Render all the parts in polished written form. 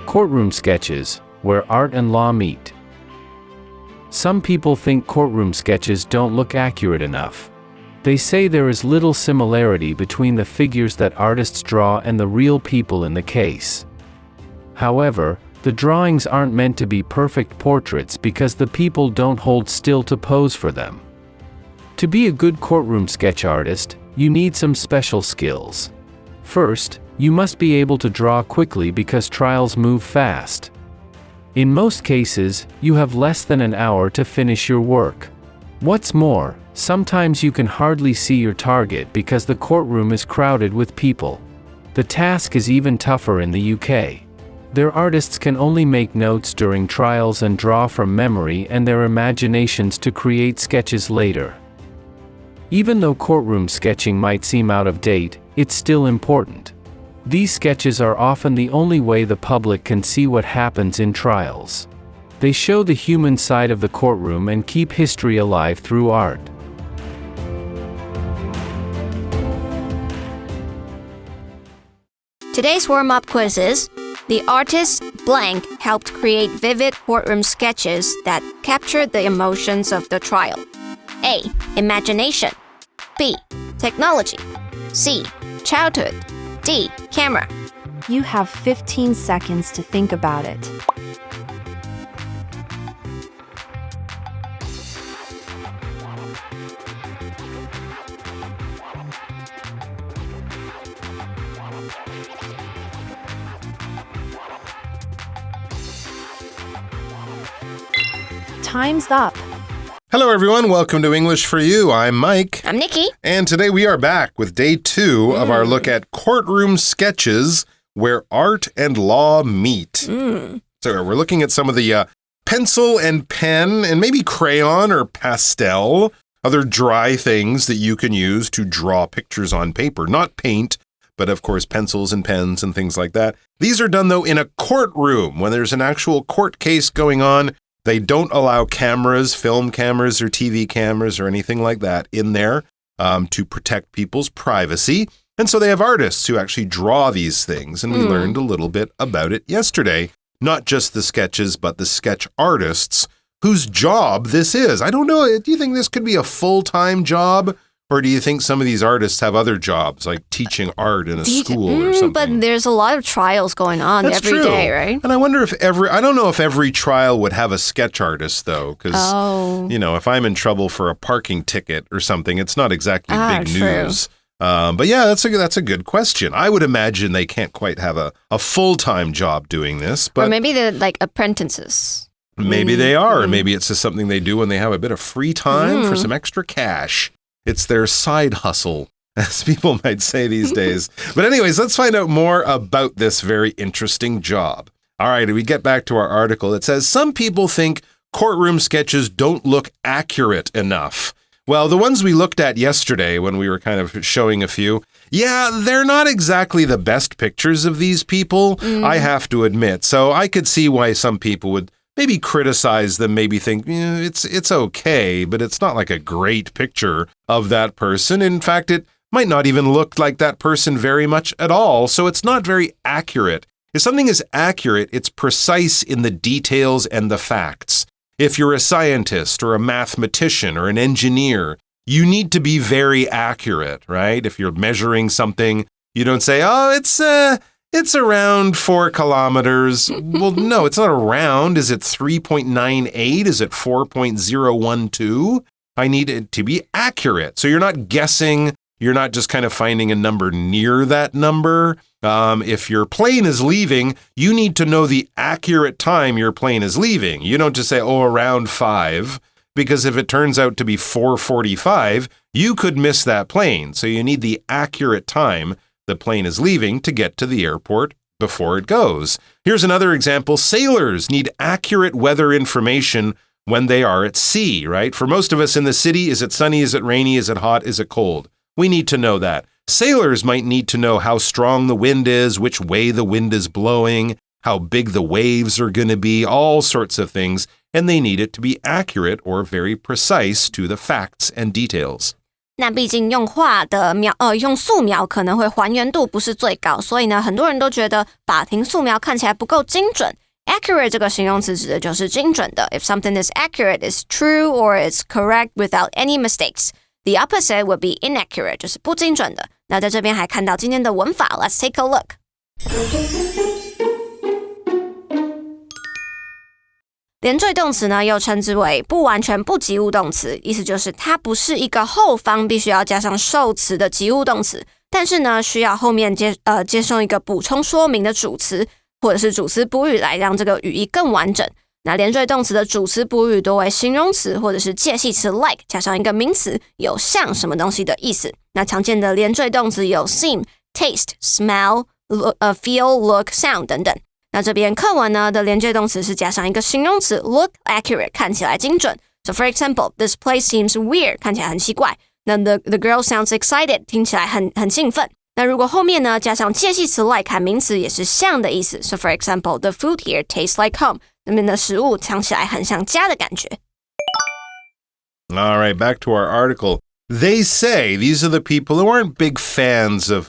Courtroom sketches, where art and law meet. Some people think courtroom sketches don't look accurate enough. They say there is little similarity between the figures that artists draw and the real people in the case. However, the drawings aren't meant to be perfect portraits because the people don't hold still to pose for them. To be a good courtroom sketch artist, you need some special skills. First, you must be able to draw quickly because trials move fast. In most cases, you have less than an hour to finish your work. What's more, sometimes you can hardly see your target because the courtroom is crowded with people. The task is even tougher in the UK. Their artists can only make notes during trials and draw from memory and their imaginations to create sketches later. Even though courtroom sketching might seem out of date, it's still important. These sketches are often the only way the public can see what happens in trials. They show the human side of the courtroom and keep history alive through art. Today's warm-up quiz is: the artist blank helped create vivid courtroom sketches that captured the emotions of the trial. A. Imagination. B. Technology. C. Childhood. D. Camera. You have 15 seconds to think about it. Time's up. Hello everyone, welcome to English for You. I'm Mike. I'm Nikki. And today we are back with day 2 of our look at courtroom sketches where art and law meet. So we're looking at some of the pencil and pen and maybe crayon or pastel, other dry things that you can use to draw pictures on paper. Not paint, but of course pencils and pens and things like that. These are done though in a courtroom when there's an actual court case going on. They don't allow cameras, film cameras or TV cameras or anything like that in there to protect people's privacy. And so they have artists who actually draw these things. And we learned a little bit about it yesterday. Not just the sketches, but the sketch artists whose job this is. I don't know. Do you think this could be a full-time job? Or do you think some of these artists have other jobs, like teaching art in a school or something? But there's a lot of trials going on every day, right? And I wonder if I don't know if every trial would have a sketch artist, though, because, you know, if I'm in trouble for a parking ticket or something, it's not exactly big news. But yeah, that's a good question. I would imagine they can't quite have a full-time job doing this. But or maybe they're like apprentices. Maybe they are. Or maybe it's just something they do when they have a bit of free time for some extra cash. It's their side hustle, as people might say these days. But anyways, let's find out more about this very interesting job. All right, we get back to our article. It says, some people think courtroom sketches don't look accurate enough. Well, the ones we looked at yesterday when we were kind of showing a few, yeah, they're not exactly the best pictures of these people, I have to admit. So I could see why some people would maybe criticize them, maybe think, it's okay, but it's not like a great picture of that person. In fact, it might not even look like that person very much at all, so it's not very accurate. If something is accurate, it's precise in the details and the facts. If you're a scientist or a mathematician or an engineer, you need to be very accurate, right? If you're measuring something, you don't say, it's around 4 kilometers. Well, no, it's not around. Is it 3.98? Is it 4.012? I need it to be accurate. So you're not guessing. You're not just kind of finding a number near that number. If your plane is leaving, you need to know the accurate time your plane is leaving. You don't just say, around 5, because if it turns out to be 4:45, you could miss that plane. So you need the accurate time the plane is leaving to get to the airport before it goes. Here's another example. Sailors need accurate weather information when they are at sea, right? For most of us in the city, is it sunny? Is it rainy? Is it hot? Is it cold? We need to know that. Sailors might need to know how strong the wind is, which way the wind is blowing, how big the waves are going to be, all sorts of things, and they need it to be accurate or very precise to the facts and details. 那毕竟用素描可能会还原度不是最高，所以呢，很多人都觉得法庭素描看起来不够精准。Accurate 这个形容词指的就是精准的。If something is accurate, it's true or it's correct without any mistakes. The opposite would be inaccurate, 就是不精准的。那在这边还看到今天的文法 ，Let's take a look. 连缀动词呢，又称之为不完全不及物动词，意思就是它不是一个后方必须要加上受词的及物动词，但是呢，需要后面接送一个补充说明的主词，或者是主词补语来让这个语义更完整。那连缀动词的主词补语多为形容词或者是介系词 like 加上一个名词，有像什么东西的意思。那常见的连缀动词有 seem, taste, smell, feel, look, sound 等等。那这边课文呢的连缀动词是加上一个形容词 look accurate 看起来精准。So for example, this place seems weird 看起来很奇怪。那 the girl sounds excited 听起来很兴奋。那如果后面呢加上介系词 like 和名词也是像的意思。So for example, the food here tastes like home 那边的食物尝起来很像家的感觉。All right, back to our article. They say, these are the people who aren't big fans of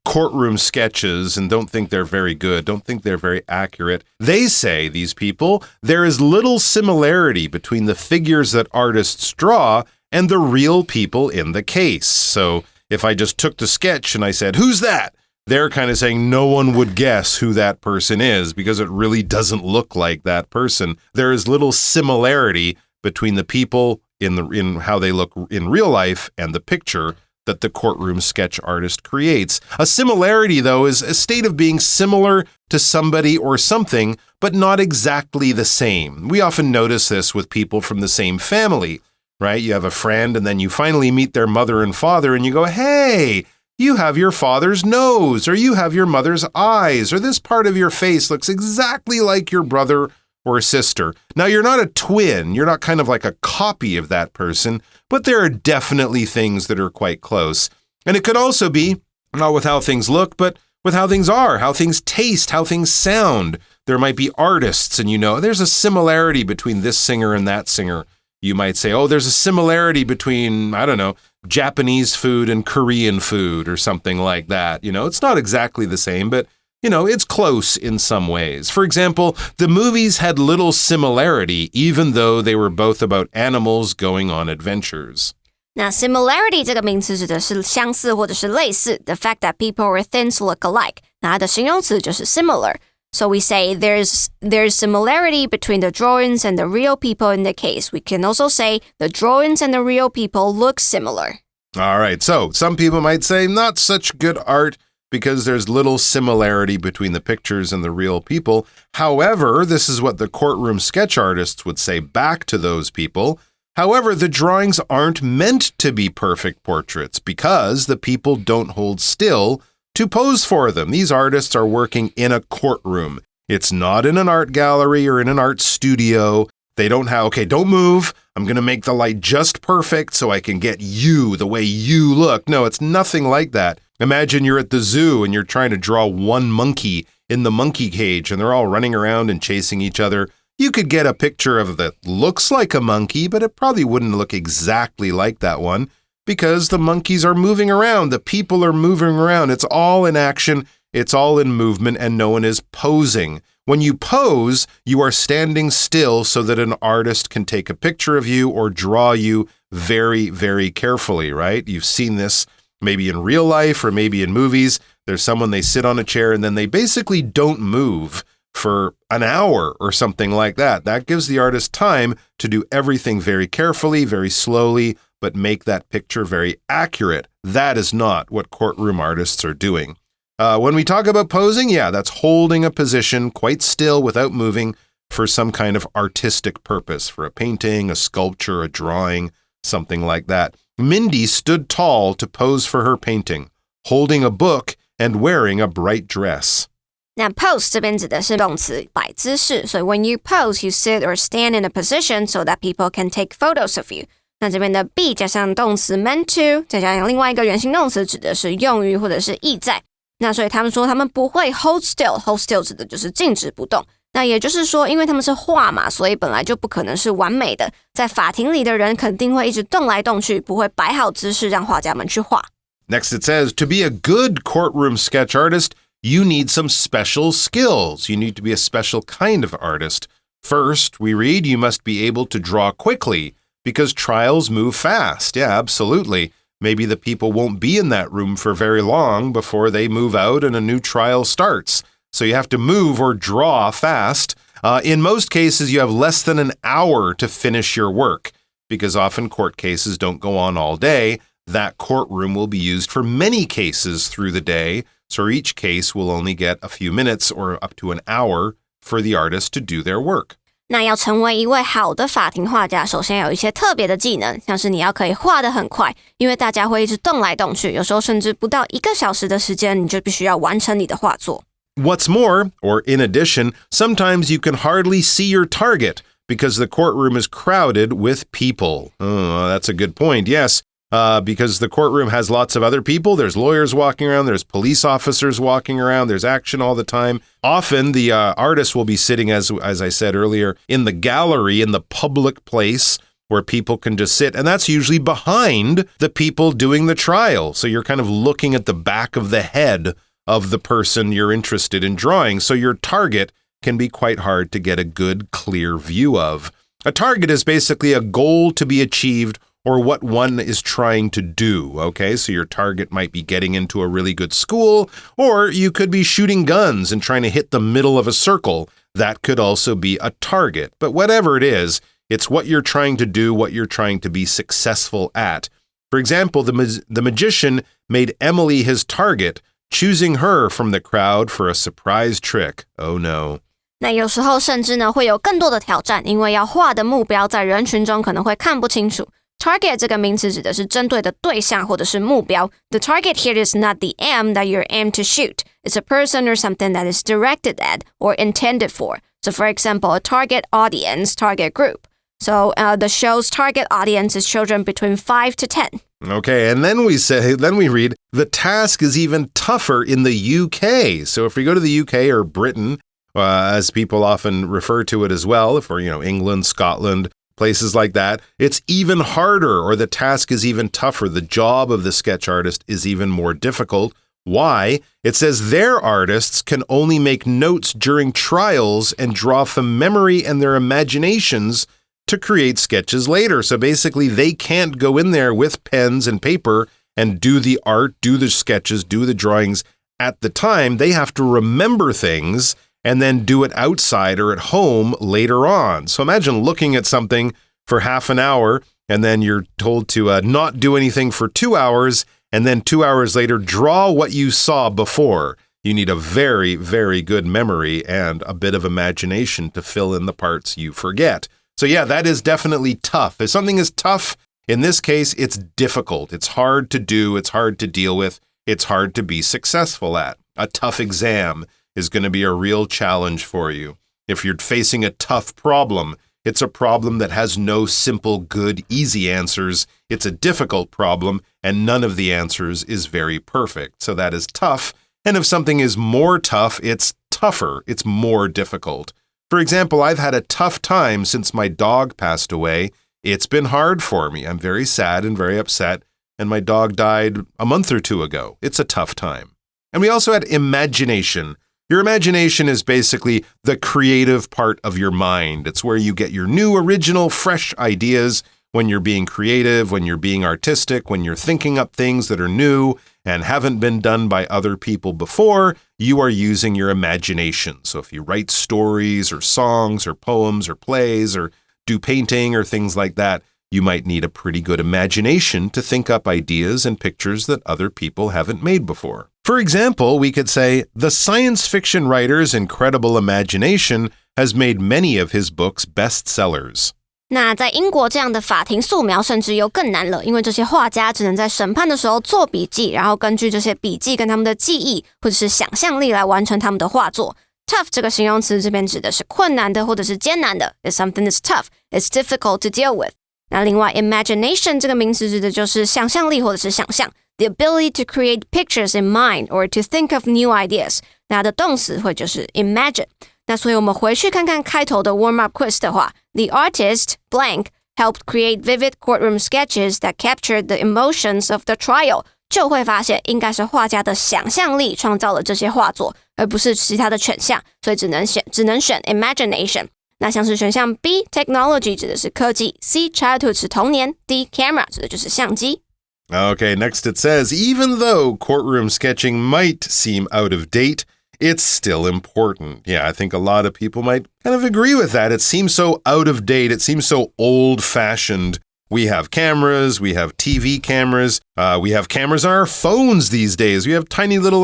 courtroom sketches and don't think they're very good, don't think they're very accurate. They say, these people, there is little similarity between the figures that artists draw and the real people in the case. So if I just took the sketch and I said, who's that? They're kind of saying no one would guess who that person is because it really doesn't look like that person. There is little similarity between the people in how they look in real life and the picture that the courtroom sketch artist creates. A similarity, though, is a state of being similar to somebody or something, but not exactly the same. We often notice this with people from the same family, right? You have a friend and then you finally meet their mother and father and you go, hey, you have your father's nose, or you have your mother's eyes, or this part of your face looks exactly like your brother or sister. Now, you're not a twin. You're not kind of like a copy of that person, but there are definitely things that are quite close. And it could also be not with how things look, but with how things are, how things taste, how things sound. There might be artists, and you know, there's a similarity between this singer and that singer. You might say, oh, there's a similarity between, I don't know, Japanese food and Korean food or something like that. You know, it's not exactly the same, but you know, it's close in some ways. For example, the movies had little similarity, even though they were both about animals going on adventures. 那 similarity 这个名词指的是相似或者是类似 the fact that people or things look alike. 那它的形容词就是 similar. So we say there's similarity between the drawings and the real people in the case. We can also say the drawings and the real people look similar. All right, so some people might say not such good art because there's little similarity between the pictures and the real people. However, this is what the courtroom sketch artists would say back to those people. However, the drawings aren't meant to be perfect portraits because the people don't hold still to pose for them. These artists are working in a courtroom. It's not in an art gallery or in an art studio. They don't have, okay, don't move. I'm going to make the light just perfect so I can get you the way you look. No, it's nothing like that. Imagine you're at the zoo and you're trying to draw one monkey in the monkey cage and they're all running around and chasing each other. You could get a picture of that looks like a monkey, but it probably wouldn't look exactly like that one because the monkeys are moving around. The people are moving around. It's all in action. It's all in movement and no one is posing. When you pose, you are standing still so that an artist can take a picture of you or draw you very, very carefully, right? You've seen this maybe in real life or maybe in movies. There's someone, they sit on a chair and then they basically don't move for an hour or something like that. That gives the artist time to do everything very carefully, very slowly, but make that picture very accurate. That is not what courtroom artists are doing. When we talk about posing, yeah, that's holding a position quite still without moving for some kind of artistic purpose, for a painting, a sculpture, a drawing, something like that. Mindy stood tall to pose for her painting, holding a book and wearing a bright dress. 那 pose 这边指的是动词摆姿势，所以 when you pose, you sit or stand in a position so that people can take photos of you. 那这边的 be 加上动词 meant to， 再加上另外一个原形动词指的是用于或者是意在。那所以他们说他们不会 hold still 指的就是静止不动。那也就是说，因为他们是画嘛，所以本来就不可能是完美的。在法庭里的人肯定会一直动来动去，不会摆好姿势让画家们去画。Next it says, to be a good courtroom sketch artist, you need some special skills. You need to be a special kind of artist. First, we read, you must be able to draw quickly because trials move fast. Yeah, absolutely. Maybe the people won't be in that room for very long before they move out and a new trial starts. So you have to move or draw fast. In most cases, you have less than an hour to finish your work because often court cases don't go on all day. That courtroom will be used for many cases through the day. So each case will only get a few minutes or up to an hour for the artist to do their work. 那要成为一位好的法庭画家，首先有一些特别的技能，像是你要可以画得很快，因为大家会一直动来动去，有时候甚至不到1个小时的时间，你就必须要完成你的画作。What's more, or in addition, sometimes you can hardly see your target because the courtroom is crowded with people. Oh, that's a good point, yes. Because the courtroom has lots of other people. There's lawyers walking around. There's police officers walking around. There's action all the time. Often the artist will be sitting, as I said earlier, in the gallery, in the public place where people can just sit. And that's usually behind the people doing the trial. So you're kind of looking at the back of the head of the person you're interested in drawing. So your target can be quite hard to get a good, clear view of. A target is basically a goal to be achieved or what one is trying to do, okay? So your target might be getting into a really good school, or you could be shooting guns and trying to hit the middle of a circle. That could also be a target. But whatever it is, it's what you're trying to do, what you're trying to be successful at. For example, the magician made Emily his target, choosing her from the crowd for a surprise trick. Oh no. 那有时候甚至呢会有更多的挑战，因为要画的目标在人群中可能会看不清楚。Target 这个名词指的是针对的对象或者是目标。The target here is not the aim that you're aimed to shoot. It's a person or something that is directed at or intended for. So for example, a target audience, target group. So the show's target audience is children between 5 to 10. Okay, and then we read, the task is even tougher in the UK. So if we go to the UK or Britain, as people often refer to it as well, for England, Scotland, places like that, it's even harder, or the task is even tougher. The job of the sketch artist is even more difficult. Why? It says their artists can only make notes during trials and draw from memory and their imaginations to create sketches later. So basically, they can't go in there with pens and paper and do the art, do the sketches, do the drawings at the time. They have to remember things and then do it outside or at home later on. So imagine looking at something for half an hour and then you're told to not do anything for 2 hours and then 2 hours later draw what you saw before. You need a very, very good memory and a bit of imagination to fill in the parts you forget. So yeah, that is definitely tough. If something is tough, in this case, it's difficult. It's hard to do. It's hard to deal with. It's hard to be successful at. A tough exam is going to be a real challenge for you. If you're facing a tough problem, it's a problem that has no simple, good, easy answers. It's a difficult problem, and none of the answers is very perfect. So that is tough. And if something is more tough, it's tougher. It's more difficult. For example, I've had a tough time since my dog passed away. It's been hard for me. I'm very sad and very upset, and my dog died a month or 2 ago. It's a tough time. And we also had imagination. Your imagination is basically the creative part of your mind. It's where you get your new, original, fresh ideas when you're being creative, when you're being artistic, when you're thinking up things that are new and haven't been done by other people before. You are using your imagination. So if you write stories or songs or poems or plays or do painting or things like that, you might need a pretty good imagination to think up ideas and pictures that other people haven't made before. For example, we could say, the science fiction writer's incredible imagination has made many of his books bestsellers. 那在英国这样的法庭素描甚至又更难了，因为这些画家只能在审判的时候做笔记，然后根据这些笔记跟他们的记忆或者是想象力来完成他们的画作。Tough 这个形容词这边指的是困难的或者是艰难的。If something is tough, it's difficult to deal with. 那另外 imagination 这个名词指的就是想象力或者是想象。The ability to create pictures in mind or to think of new ideas. 那它的动词会就是 imagine. 那所以我们回去看看开头的 warm-up quiz 的话 The artist blank helped create vivid courtroom sketches that captured the emotions of the trial 就会发现应该是画家的想象力创造了这些画作，而不是其他的选项，所以只能选 imagination。那像是选项 B technology 指的是科技 C childhood 是童年 D camera 指的就是相机。Okay, next it says, even though courtroom sketching might seem out of date, it's still important. Yeah, I think a lot of people might kind of agree with that. It seems so out of date. It seems so old-fashioned. We have cameras. We have TV cameras. We have cameras on our phones these days. We have tiny little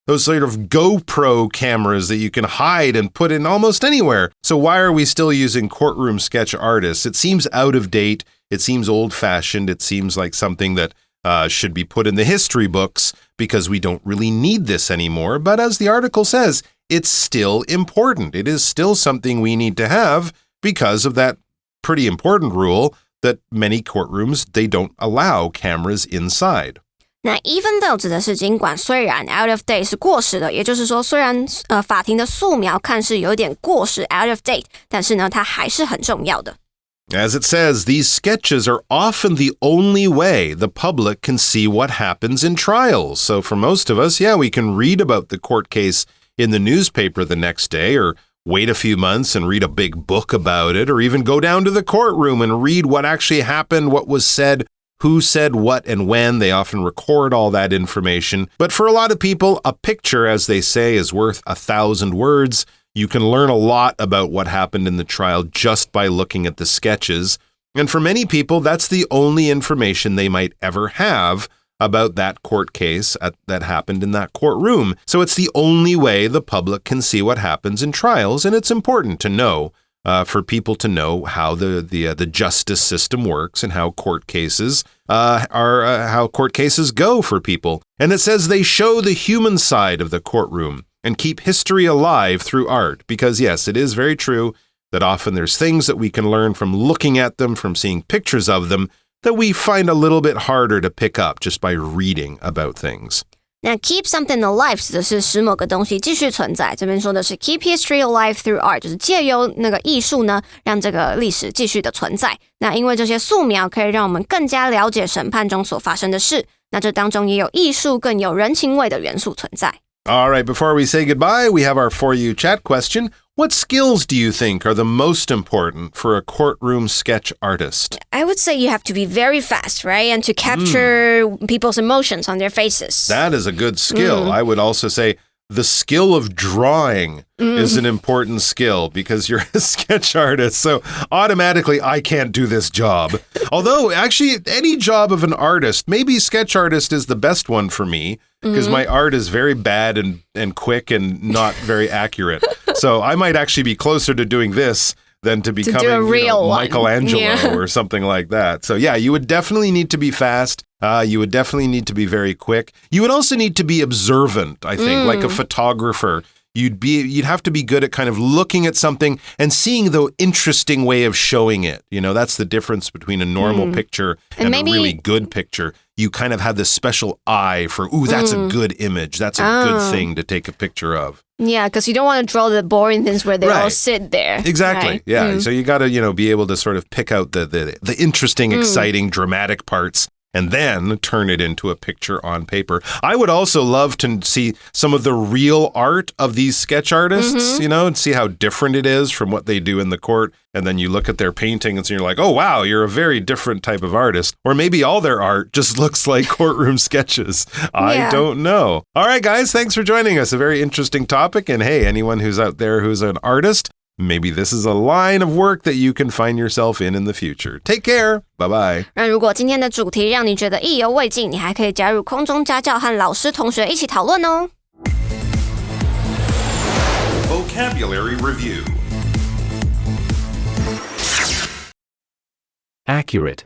those sort of GoPro cameras that you can hide and put in almost anywhere. So why are we still using courtroom sketch artists? It seems out of date. It seems old-fashioned. It seems like something that should be put in the history books because we don't really need this anymore. But as the article says, it's still important. It is still something we need to have because of that pretty important rule that many courtrooms, they don't allow cameras inside. 那 even though 指的是尽管虽然 out of date 是过时的，也就是说虽然法庭的素描看似有点过时 out of date， 但是呢它还是很重要的。As it says, these sketches are often the only way the public can see what happens in trials. So for most of us, we can read about the court case in the newspaper the next day or wait a few months and read a big book about it or even go down to the courtroom and read what actually happened, what was said, who said what and when. They often record all that information. But for a lot of people, a picture, as they say, is worth 1,000 words. You can learn a lot about what happened in the trial just by looking at the sketches. And for many people, that's the only information they might ever have about that court case that happened in that courtroom. So it's the only way the public can see what happens in trials, and it's important to know, for people to know how the justice system works and how court cases how court cases go for people. And it says they show the human side of the courtroom and keep history alive through art. Because yes, it is very true that often there's things that we can learn from looking at them, from seeing pictures of them, that we find a little bit harder to pick up just by reading about things. 那 keep something alive 指的是使某个东西继续存在，这边说的是 keep history alive through art， 就是借由那个艺术呢，让这个历史继续的存在。那因为这些素描可以让我们更加了解审判中所发生的事，那这当中也有艺术更有人情味的元素存在。All right, before we say goodbye, we have our For You chat question. What skills do you think are the most important for a courtroom sketch artist? I would say you have to be very fast, right? And to capture people's emotions on their faces. That is a good skill. I would also say the skill of drawing is an important skill because you're a sketch artist. So automatically, I can't do this job. Although, actually, any job of an artist, maybe sketch artist is the best one for me because my art is very bad and quick and not very accurate. So I might actually be closer to doing this than to becoming Michelangelo or something like that. So yeah, you would definitely need to be fast. You would definitely need to be very quick. You would also need to be observant, I think, like a photographer. You'd have to be good at kind of looking at something and seeing the interesting way of showing it. You know, that's the difference between a normal picture and a really good picture. You kind of have this special eye for, that's a good image. That's a good thing to take a picture of. Yeah, because you don't want to draw the boring things where they all sit there. Exactly. Right? Yeah. So you got to, be able to sort of pick out the interesting, exciting, dramatic parts and then turn it into a picture on paper. I would also love to see some of the real art of these sketch artists, and see how different it is from what they do in the court. And then you look at their painting and so you're like, oh, wow, you're a very different type of artist. Or maybe all their art just looks like courtroom sketches. I don't know. All right, guys, thanks for joining us. A very interesting topic. And hey, anyone who's out there who's an artist, maybe this is a line of work that you can find yourself in the future. Take care. Bye-bye. 那如果今天的主题让你觉得意犹未尽，你还可以加入空中家教和老师同学一起讨论哦。Vocabulary Review. Accurate.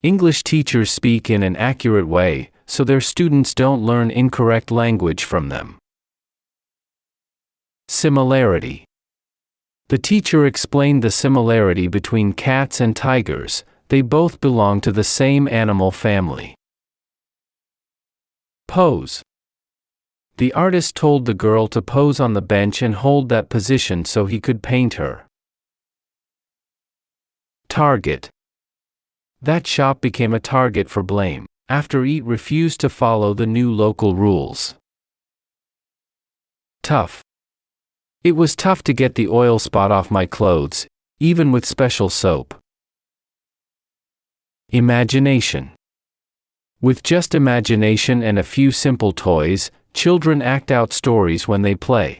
English teachers speak in an accurate way, so their students don't learn incorrect language from them. Similarity. The teacher explained the similarity between cats and tigers. They both belong to the same animal family. Pose. The artist told the girl to pose on the bench and hold that position so he could paint her. Target. That shop became a target for blame, after it refused to follow the new local rules. Tough. It was tough to get the oil spot off my clothes, even with special soap. Imagination. With just imagination and a few simple toys, children act out stories when they play.